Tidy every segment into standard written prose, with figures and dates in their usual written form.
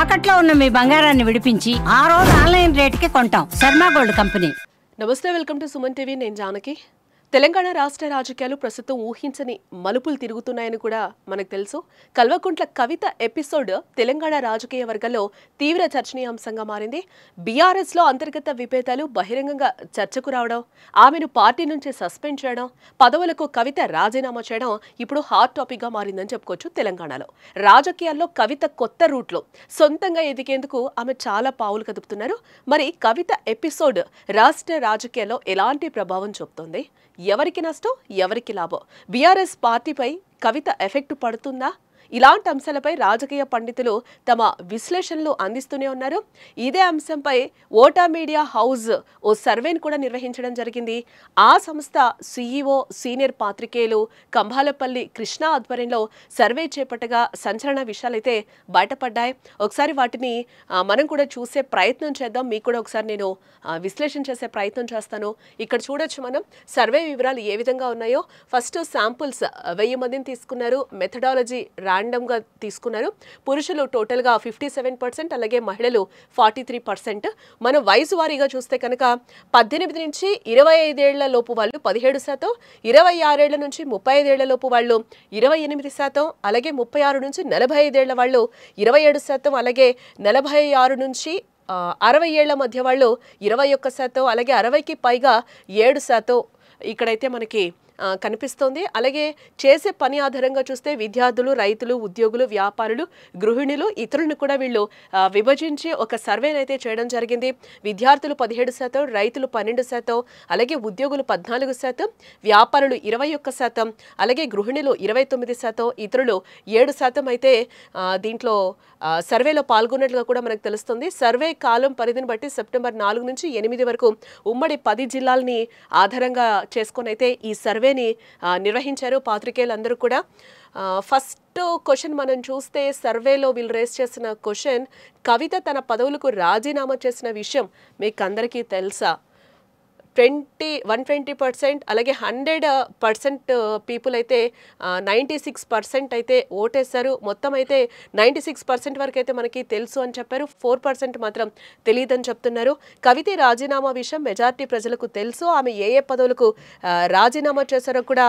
తాకట్లో ఉన్న మీ బంగారాన్ని విడిపించి ఆ రోజు ఆన్లైన్ రేటుకి కొంటాం. Sharma gold company. నమస్తే, వెల్కమ్ టు సుమన్ టీవీ. నేను జానకి. తెలంగాణ రాష్ట్ర రాజకీయాలు ప్రస్తుతం ఊహించని మలుపులు తిరుగుతున్నాయని కూడా మనకు తెలుసు. కల్వకుంట్ల కవిత ఎపిసోడ్ తెలంగాణ రాజకీయ వర్గాల్లో తీవ్ర చర్చనీయాంశంగా మారింది. బీఆర్ఎస్లో అంతర్గత విభేదాలు బహిరంగంగా చర్చకు రావడం, ఆమెను పార్టీ నుంచి సస్పెండ్ చేయడం, పదవులకు కవిత రాజీనామా చేయడం ఇప్పుడు హాట్ టాపిక్గా మారిందని చెప్పుకోవచ్చు. తెలంగాణలో రాజకీయాల్లో కవిత కొత్త రూట్లో సొంతంగా ఎదిగేందుకు ఆమె చాలా పావులు కదుపుతున్నారు. మరి కవిత ఎపిసోడ్ రాష్ట్ర రాజకీయాల్లో ఎలాంటి ప్రభావం చూపుతోంది? ఎవరికి నష్టం, ఎవరికి లాభం? బీఆర్ఎస్ పార్టీపై కవిత ఎఫెక్ట్ పడుతుందా? ఇలాంటి అంశాలపై రాజకీయ పండితులు తమ విశ్లేషణలు అందిస్తూనే ఉన్నారు. ఇదే అంశంపై ఓటా మీడియా హౌస్ ఓ సర్వేను కూడా నిర్వహించడం జరిగింది. ఆ సంస్థ సీఈఓ సీనియర్ పాత్రికేయులు కంభాలపల్లి కృష్ణ ఆధ్వర్యంలో సర్వే చేపట్టగా సంచలన విషయాలైతే బయటపడ్డాయి. ఒకసారి వాటిని మనం కూడా చూసే ప్రయత్నం చేద్దాం. మీకు కూడా ఒకసారి నేను విశ్లేషణ చేసే ప్రయత్నం చేస్తాను. ఇక్కడ చూడొచ్చు మనం సర్వే వివరాలు ఏ విధంగా ఉన్నాయో. ఫస్ట్ శాంపుల్స్ 1000 మందిని తీసుకున్నారు. మెథడాలజీ ర్యాండమ్గా తీసుకున్నారు. పురుషులు టోటల్గా 57%, అలాగే మహిళలు 43%. మనం వయసు వారీగా చూస్తే కనుక 18 నుంచి 25 ఏళ్ల లోపు వాళ్ళు 17%, 26 ఏళ్ల నుంచి 35 ఏళ్ల లోపు వాళ్ళు 28%, అలాగే 36 నుంచి 45 ఏళ్ల వాళ్ళు 27%, అలాగే 46 నుంచి 60 ఏళ్ల మధ్య వాళ్ళు 21%, అలాగే 60కి పైగా 7% ఇక్కడైతే మనకి కనిపిస్తోంది. అలాగే చేసే పని ఆధారంగా చూస్తే విద్యార్థులు, రైతులు, ఉద్యోగులు, వ్యాపారులు, గృహిణులు, ఇతరులను కూడా వీళ్ళు విభజించి ఒక సర్వేని అయితే చేయడం జరిగింది. విద్యార్థులు 17%, రైతులు 12%, అలాగే ఉద్యోగులు 14%, వ్యాపారులు 21%, అలాగే గృహిణులు 29%, ఇతరులు 7% అయితే దీంట్లో సర్వేలో పాల్గొన్నట్లుగా కూడా మనకు తెలుస్తుంది. సర్వే కాలం పరిధిని బట్టి సెప్టెంబర్ 4 నుంచి 8 వరకు ఉమ్మడి 10 జిల్లాలని ఆధారంగా చేసుకొని అయితే ఈ సర్వేని నిర్వహించారు పాత్రికేయులందరూ కూడా. ఫస్ట్ క్వశ్చన్ మనం చూస్తే సర్వేలో వీళ్ళు రేస్ చేసిన క్వశ్చన్, కవిత తన పదవులకు రాజీనామా చేసిన విషయం మీకు అందరికీ తెలుసా? 120%, అలాగే 100% పీపుల్ అయితే 96% అయితే ఓటేశారు. మొత్తం అయితే 96% వరకు అయితే మనకి తెలుసు అని చెప్పారు. 4% మాత్రం తెలియదని చెప్తున్నారు. కవిత రాజీనామా విషయం మెజారిటీ ప్రజలకు తెలుసు. ఆమె ఏ పదవులకు రాజీనామా చేశారో కూడా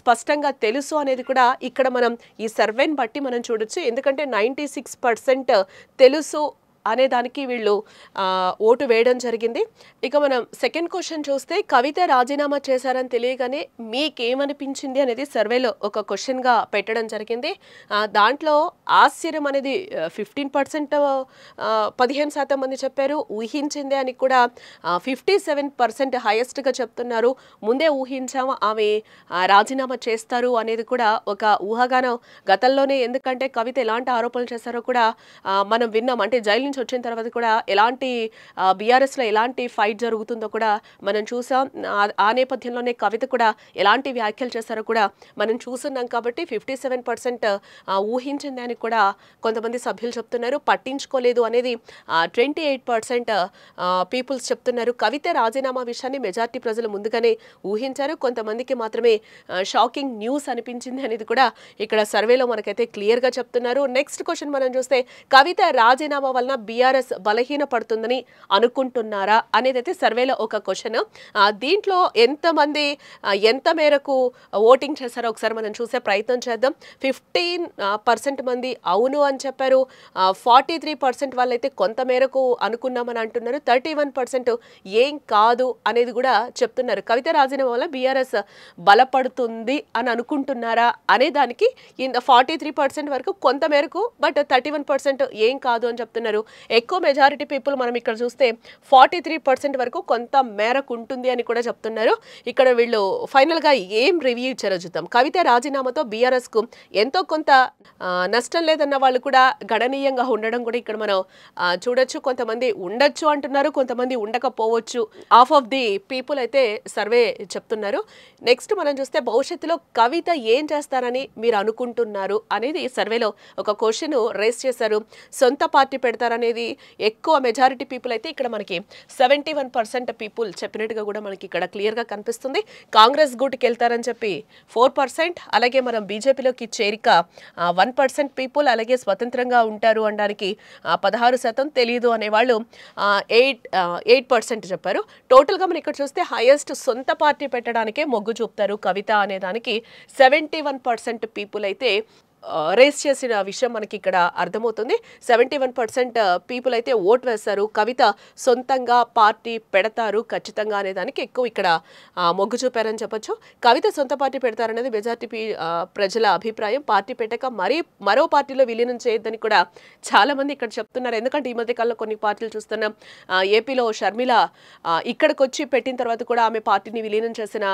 స్పష్టంగా తెలుసు అనేది కూడా ఇక్కడ మనం ఈ సర్వేని బట్టి మనం చూడొచ్చు. ఎందుకంటే 96% తెలుసు అనే దానికి వీళ్ళు ఓటు వేయడం జరిగింది. ఇక మనం సెకండ్ క్వశ్చన్ చూస్తే, కవిత రాజీనామా చేశారని తెలియగానే మీకేమనిపించింది అనేది సర్వేలో ఒక క్వశ్చన్గా పెట్టడం జరిగింది. దాంట్లో ఆశ్చర్యం అనేది 15%, 15% మంది చెప్పారు. ఊహించిందే అని కూడా 57% హైయెస్ట్గా చెప్తున్నారు. ముందే ఊహించాము ఆమె రాజీనామా చేస్తారు అనేది కూడా ఒక ఊహాగానం గతంలోనే. ఎందుకంటే కవిత ఎలాంటి ఆరోపణలు చేశారో కూడా మనం విన్నాం. అంటే జైలు వచ్చిన తర్వాత కూడా ఎలాంటి బీఆర్ఎస్లో ఎలాంటి ఫైట్ జరుగుతుందో కూడా మనం చూసాం. ఆ నేపథ్యంలోనే కవిత కూడా ఎలాంటి వ్యాఖ్యలు చేశారో కూడా మనం చూస్తున్నాం. కాబట్టి 57% ఊహించింది అని కూడా కొంతమంది సభ్యులు చెప్తున్నారు. పట్టించుకోలేదు అనేది 28% పీపుల్స్ చెప్తున్నారు. కవిత రాజీనామా విషయాన్ని మెజార్టీ ప్రజలు ముందుగానే ఊహించారు. కొంతమందికి మాత్రమే షాకింగ్ న్యూస్ అనిపించింది అనేది కూడా ఇక్కడ సర్వేలో మనకైతే క్లియర్గా చెప్తున్నారు. నెక్స్ట్ క్వశ్చన్ మనం చూస్తే, కవిత రాజీనామా వలన బీఆర్ఎస్ బలహీన పడుతుందని అనుకుంటున్నారా అనేది అయితే సర్వేలో ఒక క్వశ్చన్. దీంట్లో ఎంతమంది ఎంత మేరకు ఓటింగ్ చేశారో ఒకసారి మనం చూసే ప్రయత్నం చేద్దాం. 15% మంది అవును అని చెప్పారు. 43% వాళ్ళైతే కొంత మేరకు అనుకున్నామని అంటున్నారు. 31% ఏం కాదు అనేది కూడా చెప్తున్నారు. కవిత రాజీనామా వల్ల బీఆర్ఎస్ బలపడుతుంది అని అనుకుంటున్నారా అనే దానికి 43% వరకు కొంత మేరకు, బట్ 31% ఏం కాదు అని చెప్తున్నారు. ఎక్కువ మెజారిటీ పీపుల్ మనం ఇక్కడ చూస్తే 43% వరకు కొంత మేరకు ఉంటుంది అని కూడా చెప్తున్నారు. ఇక్కడ వీళ్ళు ఫైనల్గా ఏం రివ్యూ ఇచ్చారో చూద్దాం. కవిత రాజీనామాతో బీఆర్ఎస్కు ఎంతో కొంత నష్టం లేదన్న వాళ్ళు కూడా గణనీయంగా ఉండడం కూడా ఇక్కడ మనం చూడొచ్చు. కొంతమంది ఉండొచ్చు అంటున్నారు, కొంతమంది ఉండకపోవచ్చు. హాఫ్ ఆఫ్ ది పీపుల్ అయితే సర్వే చెప్తున్నారు. నెక్స్ట్ మనం చూస్తే, భవిష్యత్తులో కవిత ఏం చేస్తారని మీరు అనుకుంటున్నారు అనేది సర్వేలో ఒక క్వశ్చన్ రేస్ చేశారు. సొంత పార్టీ పెడతారని అనేది ఎక్కువ మెజారిటీ పీపుల్ అయితే ఇక్కడ మనకి 71% పీపుల్ చెప్పినట్టుగా కూడా మనకి ఇక్కడ క్లియర్గా కనిపిస్తుంది. కాంగ్రెస్ గూటికి వెళ్తారని చెప్పి 4%, అలాగే మనం బీజేపీలోకి చేరిక 1% పీపుల్, అలాగే స్వతంత్రంగా ఉంటారు అనడానికి 16%, తెలియదు అనేవాళ్ళు 8% చెప్పారు. టోటల్గా మనం ఇక్కడ చూస్తే హైయెస్ట్ సొంత పార్టీ పెట్టడానికే మొగ్గు చూపుతారు కవిత అనే దానికి 71% పీపుల్ అయితే రేస్ చేసిన విషయం మనకి ఇక్కడ అర్థమవుతుంది. 71% పీపుల్ అయితే ఓట్ వేస్తారు, కవిత సొంతంగా పార్టీ పెడతారు ఖచ్చితంగా అనే దానికి ఎక్కువ ఇక్కడ మొగ్గు చూపారని చెప్పొచ్చు. కవిత సొంత పార్టీ పెడతారనేది మెజార్టీ ప్రజల అభిప్రాయం. పార్టీ పెట్టక మరో పార్టీలో విలీనం చేయొద్దని కూడా చాలా మంది ఇక్కడ చెప్తున్నారు. ఎందుకంటే ఈ మధ్య కాలంలో కొన్ని పార్టీలు చూస్తున్నాం. ఏపీలో షర్మిల ఇక్కడికి వచ్చి పెట్టిన తర్వాత కూడా ఆమె పార్టీని విలీనం చేసిన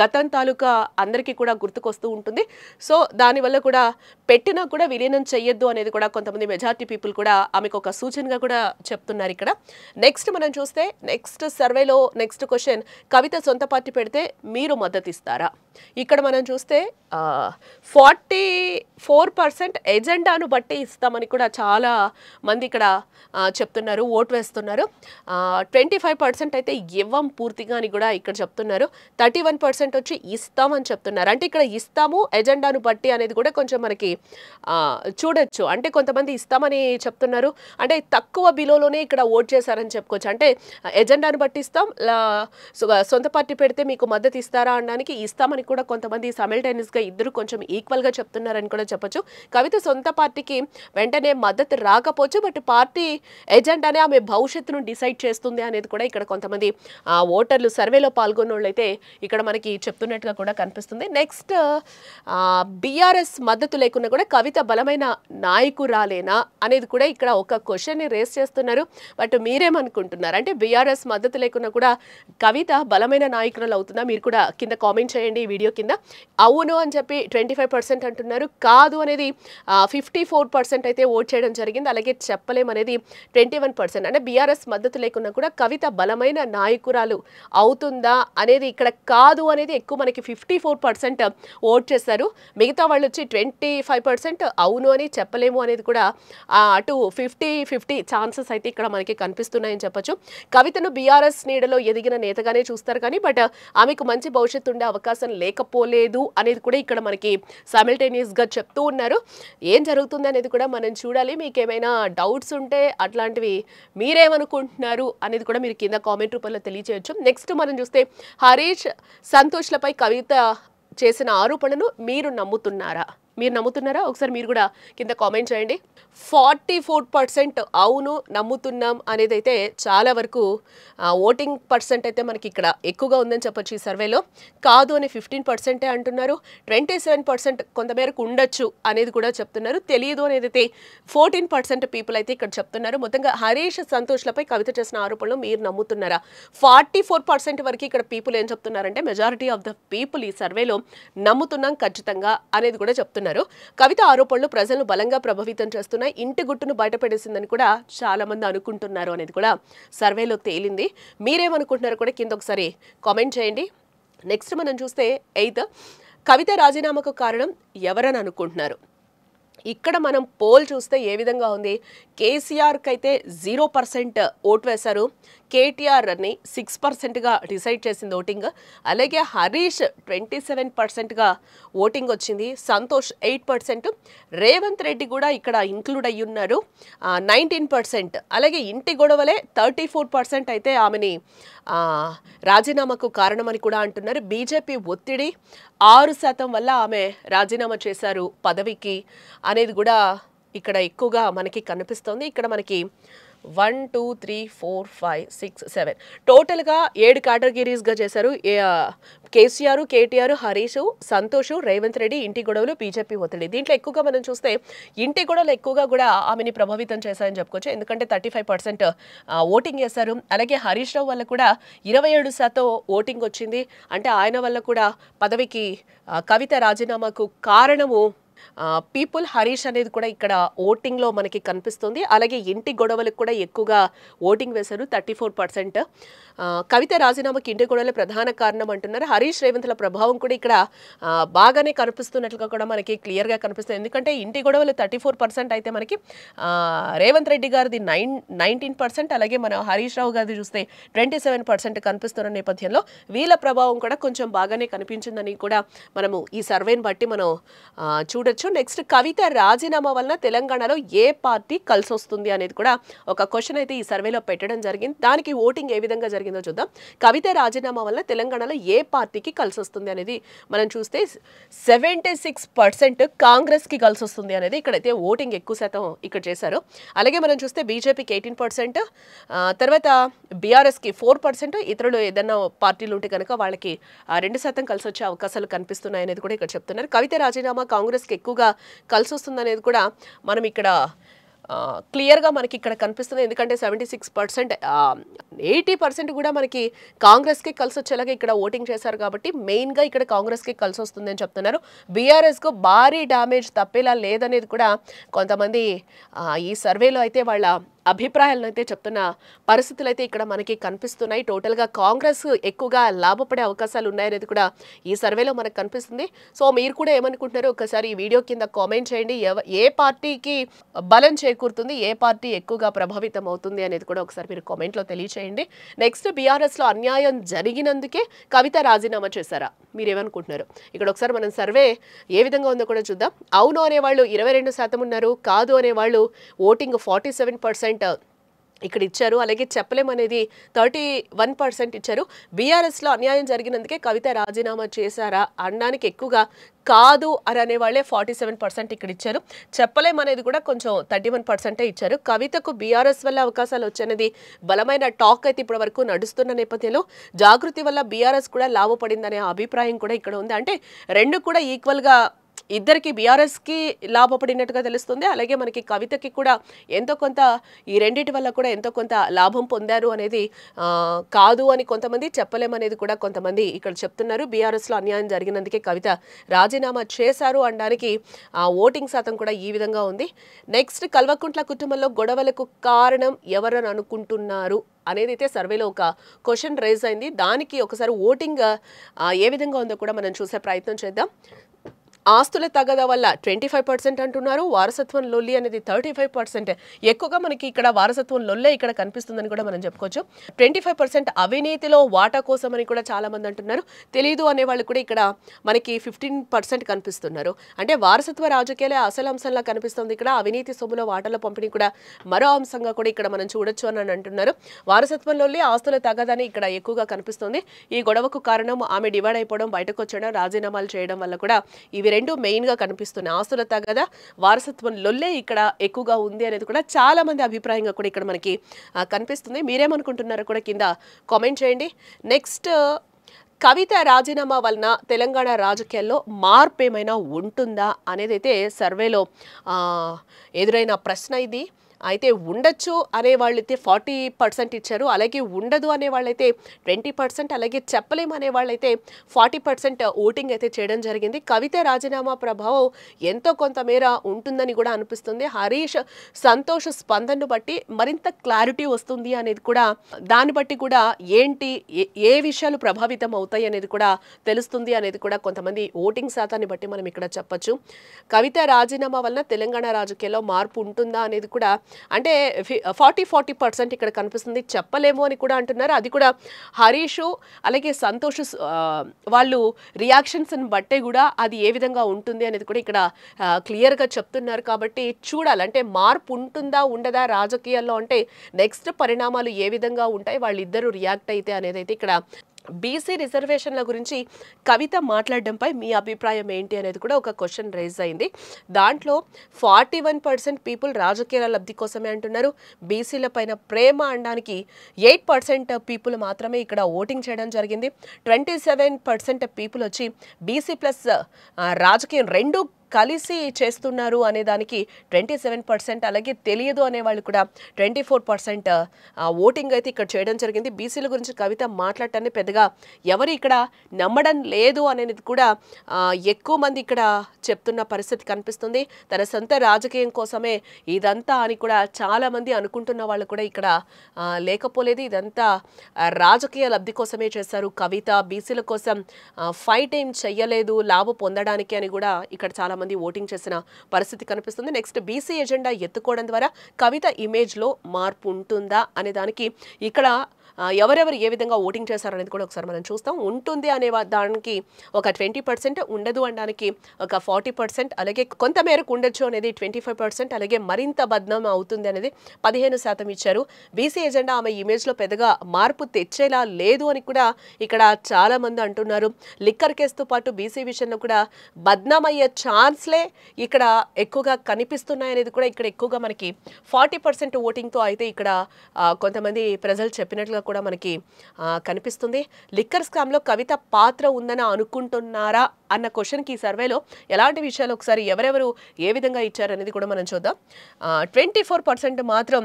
గతం తాలూకా అందరికీ కూడా గుర్తుకొస్తూ ఉంటుంది. సో దానివల్ల కూడా పెట్టినా కూడా విలీనం చెయ్యొద్దు అనేది కూడా కొంతమంది మెజారిటీ పీపుల్ కూడా ఆమెకు ఒక సూచనగా కూడా చెప్తున్నారు ఇక్కడ. నెక్స్ట్ మనం చూస్తే నెక్స్ట్ సర్వేలో నెక్స్ట్ క్వశ్చన్, కవిత సొంత పార్టీ పెడితే మీరు మద్దతు ఇస్తారా? ఇక్కడ మనం చూస్తే 44% ఎజెండాను బట్టి ఇస్తామని కూడా చాలా మంది ఇక్కడ చెప్తున్నారు, ఓటు వేస్తున్నారు. 25% అయితే ఇవ్వం పూర్తిగా అని కూడా ఇక్కడ చెప్తున్నారు. 31% వచ్చి ఇస్తామని చెప్తున్నారు. అంటే ఇక్కడ ఇస్తాము ఎజెండాను బట్టి అనేది కూడా కొంచెం మనకి చూడొచ్చు. అంటే కొంతమంది ఇస్తామని చెప్తున్నారు, అంటే తక్కువ బిలోలోనే ఇక్కడ ఓట్ చేశారని చెప్పుకోవచ్చు. అంటే ఎజెండాను బట్టి ఇస్తాం, సొంత పార్టీ పెడితే మీకు మద్దతు ఇస్తారా అనడానికి ఇస్తామని కూడా కొంతమంది సైమల్టేనియస్గా ఇద్దరు కొంచెం ఈక్వల్గా చెప్తున్నారని కూడా చెప్పొచ్చు. కవిత సొంత పార్టీకి వెంటనే మద్దతు రాకపోవచ్చు, బట్ పార్టీ ఎజెండానే ఆమె భవిష్యత్తును డిసైడ్ చేస్తుంది అనేది కూడా ఇక్కడ కొంతమంది ఓటర్లు సర్వేలో పాల్గొన్న వాళ్ళైతే ఇక్కడ మనకి చెప్తున్నట్టుగా కూడా కనిపిస్తుంది. నెక్స్ట్ బీఆర్ఎస్ మద్దతు లేకున్నా కూడా కవిత బలమైన నాయకురాలేనా అనేది కూడా ఇక్కడ ఒక క్వశ్చన్ని రేస్ చేస్తున్నారు. బట్ మీరేమనుకుంటున్నారు? అంటే బీఆర్ఎస్ మద్దతు లేకున్నా కూడా కవిత బలమైన నాయకురాలు అవుతుందా? మీరు కూడా కింద కామెంట్ చేయండి ఈ వీడియో కింద. అవును అని చెప్పి 25% అంటున్నారు, కాదు అనేది 54% అయితే ఓట్ చేయడం జరిగింది. అలాగే చెప్పలేమనేది 21%. అంటే బీఆర్ఎస్ మద్దతు లేకున్నా కూడా కవిత బలమైన నాయకురాలు అవుతుందా అనేది ఇక్కడ కాదు అనేది ఎక్కువ మనకి 54% ఓట్ చేశారు. మిగతా వాళ్ళు వచ్చి 25% అవును అని చెప్పలేము అనేది కూడా అటు 50-50 ఛాన్సెస్ అయితే ఇక్కడ మనకి కనిపిస్తున్నాయని చెప్పొచ్చు. కవితను బీఆర్ఎస్ నీడలో ఎదిగిన నేతగానే చూస్తారు కానీ బట్ ఆమెకు మంచి భవిష్యత్తు ఉండే అవకాశం లేకపోలేదు అనేది కూడా ఇక్కడ మనకి సైమల్టేనియస్గా చెప్తూ ఉన్నారు. ఏం జరుగుతుంది అనేది కూడా మనం చూడాలి. మీకు ఏమైనా డౌట్స్ ఉంటే అట్లాంటివి మీరేమనుకుంటున్నారు అనేది కూడా మీరు కింద కామెంట్ రూపంలో తెలియజేయచ్చు. నెక్స్ట్ మనం చూస్తే హరీష్ సంతోష్లపై కవిత చేసిన ఆరోపణను మీరు నమ్ముతున్నారా? ఒకసారి మీరు కూడా కింద కామెంట్ చేయండి. 44% అవును నమ్ముతున్నాం అనేది అయితే చాలా వరకు ఓటింగ్ పర్సెంట్ అయితే మనకి ఇక్కడ ఎక్కువగా ఉందని చెప్పొచ్చు. ఈ సర్వేలో కాదు అని 15% అంటున్నారు, 27% కొంతమేరకు ఉండొచ్చు అనేది కూడా చెప్తున్నారు, తెలియదు అనేది అయితే 14% పీపుల్ అయితే ఇక్కడ చెప్తున్నారు. మొత్తంగా హరీష్ సంతోష్లపై కవిత చేసిన ఆరోపణలు మీరు నమ్ముతున్నారా? 44% వరకు ఇక్కడ పీపుల్ ఏం చెప్తున్నారంటే మెజారిటీ ఆఫ్ ద పీపుల్ ఈ సర్వేలో నమ్ముతున్నాం ఖచ్చితంగా అనేది కూడా చెప్తున్నారు. కవిత ఆరోపణలు ప్రజలను బలంగా ప్రభావితం చేస్తున్నాయి, ఇంటి గుట్టును బయటపడేసిందని కూడా చాలా మంది అనుకుంటున్నారు అనేది కూడా సర్వేలో తేలింది. మీరేమనుకుంటున్నారు కూడా కింద ఒకసారి కామెంట్ చేయండి. నెక్స్ట్ మనం చూస్తే 8 కవిత రాజీనామాకు కారణం ఎవరని అనుకుంటున్నారు? ఇక్కడ మనం పోల్ చూస్తే ఏ విధంగా ఉంది? కేసీఆర్కి అయితే 0% ఓటు వేశారు, కేటీఆర్ని 6%గా డిసైడ్ చేసింది ఓటింగ్. అలాగే హరీష్ 27%గా ఓటింగ్ వచ్చింది, సంతోష్ 8%, రేవంత్ రెడ్డి కూడా ఇక్కడ ఇంక్లూడ్ అయ్యి ఉన్నారు 19%. అలాగే ఇంటి గొడవలే 34% అయితే ఆమెని రాజీనామాకు కారణమని కూడా అంటున్నారు. బీజేపీ ఒత్తిడి 6% వల్ల ఆమె రాజీనామా చేశారు పదవికి అనేది కూడా ఇక్కడ ఎక్కువగా మనకి కనిపిస్తుంది. ఇక్కడ మనకి 1 2 3 4 5 6 7 టోటల్గా 7 కేటగిరీస్గా చేశారు. కేసీఆర్, కేటీఆర్, హరీష్, సంతోష్, రేవంత్ రెడ్డి, ఇంటి గొడవలు, బీజేపీ ఒత్తిడి. దీంట్లో ఎక్కువగా మనం చూస్తే ఇంటి గొడవలు ఎక్కువగా కూడా ఆమెని ప్రభావితం చేశారని చెప్పుకోవచ్చు. ఎందుకంటే 35% ఓటింగ్ చేశారు. అలాగే హరీష్ రావు వల్ల కూడా 27% ఓటింగ్ వచ్చింది. అంటే ఆయన వల్ల కూడా పదవికి కవిత రాజీనామాకు కారణము పీపుల్ హరీష్ అనేది కూడా ఇక్కడ ఓటింగ్లో మనకి కనిపిస్తుంది. అలాగే ఇంటి గొడవలకు కూడా ఎక్కువగా ఓటింగ్ వేశారు 34%. కవిత రాజీనామాకి ఇంటి గొడవలే ప్రధాన కారణం అంటున్నారు. హరీష్ రేవంత్ల ప్రభావం కూడా ఇక్కడ బాగానే కనిపిస్తున్నట్లుగా కూడా మనకి క్లియర్గా కనిపిస్తుంది. ఎందుకంటే ఇంటి గొడవలు 34% అయితే మనకి రేవంత్ రెడ్డి గారిది 19%, అలాగే మన హరీష్ రావు గారిది చూస్తే 27% కనిపిస్తున్న నేపథ్యంలో వీళ్ళ ప్రభావం కూడా కొంచెం బాగానే కనిపించిందని కూడా మనము ఈ సర్వేని బట్టి మనం చూడొచ్చు. నెక్స్ట్ కవిత రాజీనామా వలన తెలంగాణలో ఏ పార్టీ కలిసి వస్తుంది అనేది కూడా ఒక క్వశ్చన్ అయితే ఈ సర్వేలో పెట్టడం జరిగింది. దానికి ఓటింగ్ ఏ విధంగా జరిగిందో చూద్దాం. కవిత రాజీనామా వల్ల తెలంగాణలో ఏ పార్టీకి కలిసి వస్తుంది అనేది మనం చూస్తే 76% కాంగ్రెస్కి కలిసి వస్తుంది అనేది ఇక్కడైతే ఓటింగ్ ఎక్కువ శాతం ఇక్కడ చేశారు. అలాగే మనం చూస్తే బీజేపీకి 18%, తర్వాత బీఆర్ఎస్కి 4%, ఇతరులు ఏదైనా పార్టీలు ఉంటే కనుక వాళ్ళకి 2% కలిసి వచ్చే అవకాశాలు కనిపిస్తున్నాయి అనేది కూడా ఇక్కడ చెప్తున్నారు. కవిత రాజీనామా కాంగ్రెస్కి ఎక్కువగా కలిసి వస్తుంది అనేది కూడా మనం ఇక్కడ క్లియర్గా మనకి ఇక్కడ కనిపిస్తుంది. ఎందుకంటే 76%, 80% కూడా మనకి కాంగ్రెస్కి కలిసి వచ్చేలాగా ఇక్కడ ఓటింగ్ చేశారు కాబట్టి మెయిన్గా ఇక్కడ కాంగ్రెస్కి కలిసి వస్తుంది అని చెప్తున్నారు. బీఆర్ఎస్కు భారీ డ్యామేజ్ తప్పేలా లేదనేది కూడా కొంతమంది ఈ సర్వేలో అయితే వాళ్ళ అభిప్రాయాలను అయితే చెప్తున్న పరిస్థితులు అయితే ఇక్కడ మనకి కనిపిస్తున్నాయి. టోటల్గా కాంగ్రెస్ ఎక్కువగా లాభపడే అవకాశాలు ఉన్నాయనేది కూడా ఈ సర్వేలో మనకు కనిపిస్తుంది. సో మీరు కూడా ఏమనుకుంటున్నారో ఒకసారి ఈ వీడియో కింద కామెంట్ చేయండి. ఏ పార్టీకి బలం చేకూరుతుంది, ఏ పార్టీ ఎక్కువగా ప్రభావితం అవుతుంది అనేది కూడా ఒకసారి మీరు కామెంట్లో తెలియచేయండి. నెక్స్ట్ బీఆర్ఎస్లో అన్యాయం జరిగినందుకే కవిత రాజీనామా చేశారా, మీరేమనుకుంటున్నారు? ఇక్కడ ఒకసారి మనం సర్వే ఏ విధంగా ఉందో కూడా చూద్దాం. అవును అనేవాళ్ళు 22% ఉన్నారు, కాదు అనేవాళ్ళు ఓటింగ్ 47% ఇక్కడ ఇచ్చారు. అలాగే చెప్పలేం అనేది 31% ఇచ్చారు. బీఆర్ఎస్లో అన్యాయం జరిగినందుకే కవిత రాజీనామా చేశారా అనడానికి ఎక్కువగా కాదు అని అనేవాళ్ళే 47% ఇక్కడ ఇచ్చారు. చెప్పలేం అనేది కూడా కొంచెం 31% ఇచ్చారు. కవితకు బీఆర్ఎస్ వల్ల అవకాశాలు వచ్చనేది బలమైన టాక్ అయితే ఇప్పటి వరకు నడుస్తున్న నేపథ్యంలో జాగృతి వల్ల బీఆర్ఎస్ కూడా లాభపడిందనే అభిప్రాయం కూడా ఇక్కడ ఉంది. అంటే రెండు కూడా ఈక్వల్గా ఇద్దరికి బీఆర్ఎస్కి లాభపడినట్టుగా తెలుస్తుంది. అలాగే మనకి కవితకి కూడా ఎంతో కొంత ఈ రెండింటి వల్ల కూడా ఎంతో కొంత లాభం పొందారు అనేది కాదు అని కొంతమంది, చెప్పలేమనేది కూడా కొంతమంది ఇక్కడ చెప్తున్నారు. బీఆర్ఎస్లో అన్యాయం జరిగినందుకే కవిత రాజీనామా చేశారు అనడానికి ఓటింగ్ శాతం కూడా ఈ విధంగా ఉంది. నెక్స్ట్ కల్వకుంట్ల కుటుంబంలో గొడవలకు కారణం ఎవరని అనుకుంటున్నారు అనేది అయితే సర్వేలో ఒక క్వశ్చన్ రైజ్ అయింది. దానికి ఒకసారి ఓటింగ్ ఏ విధంగా ఉందో కూడా మనం చూసే ప్రయత్నం చేద్దాం. ఆస్తుల తగదా వల్ల 25% అంటున్నారు. వారసత్వం లొల్లి అనేది 35%. ఎక్కువగా మనకి ఇక్కడ వారసత్వం లొల్లే ఇక్కడ కనిపిస్తుందని కూడా మనం చెప్పుకోవచ్చు. 25% అవినీతిలో వాటా కోసమని కూడా చాలా మంది అంటున్నారు. తెలీదు అనేవాళ్ళు కూడా ఇక్కడ మనకి 15% కనిపిస్తున్నారు. అంటే వారసత్వ రాజకీయాలే అసలు అంశంలా కనిపిస్తుంది. ఇక్కడ అవినీతి సొమ్ములో వాటాల పంపిణీ కూడా మరో అంశంగా కూడా ఇక్కడ మనం చూడొచ్చు అని అంటున్నారు. వారసత్వం లొల్లి, ఆస్తుల తగదని ఇక్కడ ఎక్కువగా కనిపిస్తుంది. ఈ గొడవకు కారణం ఆమె డివైడ్ అయిపోవడం, బయటకు వచ్చడం, రాజీనామాలు చేయడం వల్ల కూడా ఇవి రెండు మెయిన్గా కనిపిస్తున్నాయి. ఆస్తుల తగదా, వారసత్వం లొల్లే ఇక్కడ ఎక్కువగా ఉంది అనేది కూడా చాలా మంది అభిప్రాయంగా కూడా ఇక్కడ మనకి కనిపిస్తుంది. మీరేమనుకుంటున్నారో కూడా కింద కామెంట్ చేయండి. నెక్స్ట్ కవిత రాజీనామా వలన తెలంగాణ రాజకీయాల్లో మార్పు ఏమైనా ఉంటుందా అనేది అయితే సర్వేలో ఎదురైన ప్రశ్న ఇది. అయితే ఉండొచ్చు అనేవాళ్ళైతే 40% ఇచ్చారు. అలాగే ఉండదు అనేవాళ్ళైతే 20%, అలాగే చెప్పలేము అనేవాళ్ళైతే 40% ఓటింగ్ అయితే చేయడం జరిగింది. కవిత రాజీనామా ప్రభావం ఎంతో కొంతమేర ఉంటుందని కూడా అనిపిస్తుంది. హరీష్ సంతోష్ స్పందనను బట్టి మరింత క్లారిటీ వస్తుంది అనేది కూడా, దాన్ని బట్టి కూడా ఏంటి ఏ విషయాలు ప్రభావితం అవుతాయి అనేది కూడా తెలుస్తుంది అనేది కూడా కొంతమంది ఓటింగ్ శాతాన్ని బట్టి మనం ఇక్కడ చెప్పొచ్చు. కవిత రాజీనామా వలన తెలంగాణ రాజకీయాల్లో మార్పు ఉంటుందా అనేది కూడా అంటే 40% ఇక్కడ కనిపిస్తుంది. చెప్పలేము అని కూడా అంటున్నారు. అది కూడా హరీష్ అలాగే సంతోష్ వాళ్ళు రియాక్షన్స్ని బట్టే కూడా అది ఏ విధంగా ఉంటుంది అనేది కూడా ఇక్కడ క్లియర్గా చెప్తున్నారు. కాబట్టి చూడాలి, అంటే మార్పు ఉంటుందా ఉండదా రాజకీయాల్లో, అంటే నెక్స్ట్ పరిణామాలు ఏ విధంగా ఉంటాయి, వాళ్ళిద్దరూ రియాక్ట్ అయితే అనేది అయితే ఇక్కడ బీసీ రిజర్వేషన్ల గురించి కవిత మాట్లాడడంపై మీ అభిప్రాయం ఏంటి అనేది కూడా ఒక క్వశ్చన్ రైజ్ అయింది. దాంట్లో 41% పీపుల్ రాజకీయాల లబ్ధి కోసమే అంటున్నారు. బీసీల పైన ప్రేమ అనడానికి 8% పీపుల్ మాత్రమే ఇక్కడ ఓటింగ్ చేయడం జరిగింది. 27% పీపుల్ వచ్చి బీసీ ప్లస్ రాజకీయం రెండు కలిసి చేస్తున్నారు అనే దానికి 27%, అలాగే తెలియదు అనే వాళ్ళు కూడా 24% ఓటింగ్ అయితే ఇక్కడ చేయడం జరిగింది. బీసీల గురించి కవిత మాట్లాడటాన్ని పెద్దగా ఎవరు ఇక్కడ నమ్మడం లేదు అనేది కూడా ఎక్కువ మంది ఇక్కడ చెప్తున్న పరిస్థితి కనిపిస్తుంది. తన సొంత రాజకీయం కోసమే ఇదంతా అని కూడా చాలా మంది అనుకుంటున్న వాళ్ళు కూడా ఇక్కడ లేకపోలేదు. ఇదంతా రాజకీయ లబ్ధి కోసమే చేశారు కవిత, బీసీల కోసం ఫైట్ ఏం చెయ్యలేదు లాభం పొందడానికి అని కూడా ఇక్కడ చాలా మంది ఓటింగ్ చేసిన పరిస్థితి కనిపిస్తుంది. నెక్స్ట్ బీసీ ఎజెండా ఎత్తుకోవడం ద్వారా కవిత ఇమేజ్లో మార్పు ఉంటుందా అనే దానికి ఇక్కడ ఎవరెవరు ఏ విధంగా ఓటింగ్ చేశారనేది కూడా ఒకసారి మనం చూస్తాం. ఉంటుంది అనే దానికి ఒక 20%, ఉండదు అనడానికి ఒక 40%, అలాగే కొంతమేరకు ఉండొచ్చు అనేది 25%, అలాగే మరింత బద్నాం అవుతుంది అనేది 15% ఇచ్చారు. బీసీ ఎజెండా ఆమె ఇమేజ్లో పెద్దగా మార్పు తెచ్చేలా లేదు అని కూడా ఇక్కడ చాలా మంది అంటున్నారు. లిక్కర్ కేసుతో పాటు బీసీ విషయంలో కూడా బద్నాం అయ్యే ఛాన్స్లే ఇక్కడ ఎక్కువగా కనిపిస్తున్నాయనేది కూడా ఇక్కడ ఎక్కువగా మనకి 40% ఓటింగ్తో అయితే ఇక్కడ కొంతమంది ప్రజలు చెప్పినట్లుగా కూడా మనకి కనిపిస్తుంది. లిక్కర్ స్కామ్లో కవిత పాత్ర ఉందని అనుకుంటున్నారా అన్న క్వశ్చన్కి ఈ సర్వేలో ఎలాంటి విషయాలు ఒకసారి ఎవరెవరు ఏ విధంగా ఇచ్చారనేది కూడా మనం చూద్దాం. 24% మాత్రం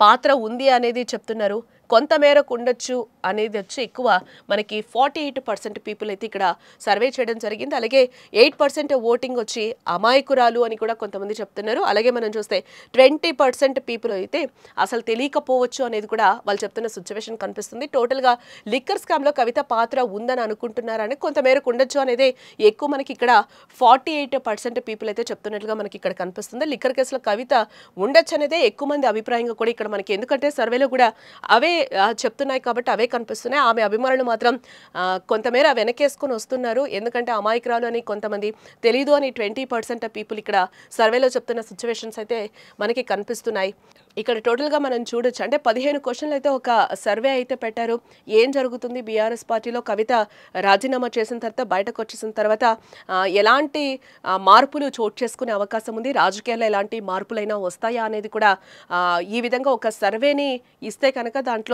పాత్ర ఉంది అనేది చెప్తున్నారు. కొంతమేరకు ఉండొచ్చు అనేది వచ్చి ఎక్కువ మనకి 48% పీపుల్ అయితే ఇక్కడ సర్వే చేయడం జరిగింది. అలాగే 8% ఓటింగ్ వచ్చి అమాయకురాలు అని కూడా కొంతమంది చెప్తున్నారు. అలాగే మనం చూస్తే 20% పీపుల్ అయితే అసలు తెలియకపోవచ్చు అనేది కూడా వాళ్ళు చెప్తున్న సిచ్యువేషన్ కనిపిస్తుంది. టోటల్గా లిక్కర్ స్కామ్లో కవిత పాత్ర ఉందని అనుకుంటున్నారని కొంతమేరకు ఉండొచ్చు అనేది ఎక్కువ మనకి ఇక్కడ 48% పీపుల్ అయితే చెప్తున్నట్లుగా మనకి ఇక్కడ కనిపిస్తుంది. లిక్కర్ కేసులో కవిత ఉండొచ్చు అనేదే ఎక్కువ మంది అభిప్రాయంగా కూడా ఇక్కడ మనకి, ఎందుకంటే సర్వేలో కూడా అవే చెప్తున్నాయి కాబట్టి అవే కనిపిస్తున్నాయి. ఆమె అభిమానులు మాత్రం కొంతమేర వెనకేసుకొని వస్తున్నారు. ఎందుకంటే అమాయకురాలు అని కొంతమంది, తెలీదు అని 20% పీపుల్ ఇక్కడ సర్వేలో చెప్తున్న సిచ్యువేషన్స్ అయితే మనకి కనిపిస్తున్నాయి. ఇక్కడ టోటల్గా మనం చూడొచ్చు, అంటే 15 క్వశ్చన్లు అయితే ఒక సర్వే అయితే పెట్టారు. ఏం జరుగుతుంది బీఆర్ఎస్ పార్టీలో కవిత రాజీనామా చేసిన తర్వాత బయటకు వచ్చేసిన తర్వాత ఎలాంటి మార్పులు చోటు చేసుకునే అవకాశం ఉంది, రాజకీయాల్లో ఎలాంటి మార్పులైనా వస్తాయా అనేది కూడా ఈ విధంగా ఒక సర్వేని ఇస్తే కనుక దాంట్లో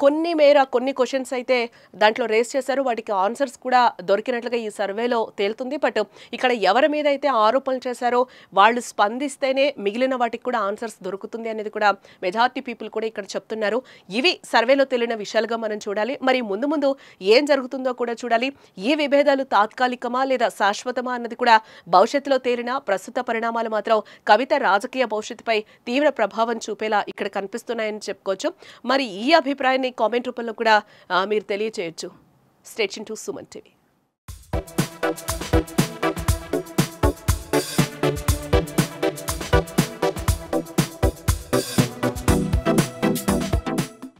కొన్ని క్వశ్చన్స్ అయితే దాంట్లో రేస్ చేశారు. వాటికి ఆన్సర్స్ కూడా దొరికినట్లుగా ఈ సర్వేలో తేలుతుంది. బట్ ఇక్కడ ఎవరి మీద అయితే ఆరోపణలు చేశారో వాళ్ళు స్పందిస్తేనే మిగిలిన వాటికి కూడా ఆన్సర్స్ దొరుకుతుంది అనేది కూడా మెజారిటీ పీపుల్ కూడా ఇక్కడ చెప్తున్నారు. ఇవి సర్వేలో తెలియని విషయాలుగా మనం చూడాలి. మరి ముందు ముందు ఏం జరుగుతుందో కూడా చూడాలి. ఈ విభేదాలు తాత్కాలికమా లేదా శాశ్వతమా అన్నది కూడా భవిష్యత్తులో తేలిన ప్రస్తుత పరిణామాలు మాత్రం కవిత రాజకీయ భవిష్యత్తుపై తీవ్ర ప్రభావం చూపేలా ఇక్కడ కనిపిస్తున్నాయని చెప్పుకోవచ్చు. మరి ఈ అభిప్రాయాన్ని కామెంట్ రూపంలో కూడా మీరు తెలియజేయొచ్చు. Stay tuned to Suman TV.